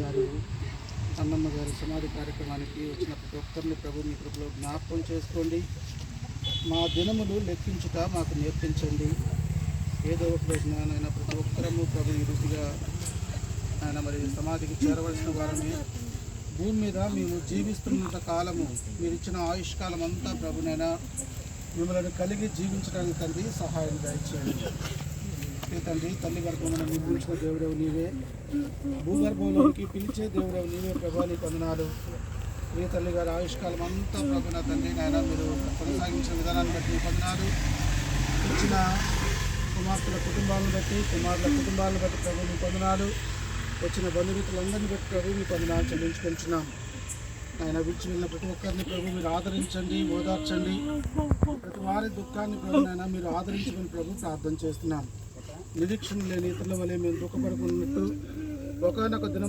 గారు అన్నమ్మ గారి సమాధి కార్యక్రమానికి వచ్చిన ప్రతి ఒక్కరిని ప్రభు మీ కృపలో జ్ఞాపకం చేసుకోండి. మా దినములు లెక్కించుట మాకు నేర్పించండి. ఏదో ఒక రోజున ఆయన ప్రతి ఒక్కరము ప్రభు ఈ రీతిగా ఆయన మరి సమాధికి చేరవలసిన వారమే. భూమి మీద మేము జీవిస్తున్నంత కాలము మీరు ఇచ్చిన ఆయుష్కాలం అంతా ప్రభునైనా మిమ్మల్ని కలిగి జీవించడానికి తండ్రి సహాయం దయచేయండి. తండ్రి తల్లి గర్భమును నిర్మించిన దేవుడవు నీవే, భూగర్భంలోనికి పిలిచే దేవుడవు నీవే ప్రభా. నీ వందనాలు. మీ తల్లి గారి ఆయుష్కాలం అంతా ప్రభు నా తండ్రి నాయన మీరు కొనసాగించిన విధానాన్ని బట్టి నీ వందనాలు. ఇచ్చిన కుమార్తెల కుటుంబాలను బట్టి కుమారుల కుటుంబాలను బట్టి ప్రభు నీ వందనాలు. వచ్చిన బంధుమిత్రులందరినీ బట్టి ప్రభు మీ వందనాలు చెల్లించుకుంటున్నాం. ఆయన విడిచి వెళ్ళిన ప్రతి ఒక్కరిని ప్రభు మీరు ఆదరించండి, ఓదార్చండి. ప్రతి వారి దుఃఖాన్ని ప్రభు నాయన మీరు ఆదరించమని ప్రభు ప్రార్థన చేస్తున్నాం. నిరీక్షణ లేని ఇతరుల వలె మేము దుఃఖపడుకున్నట్టు ఒకనొక దినం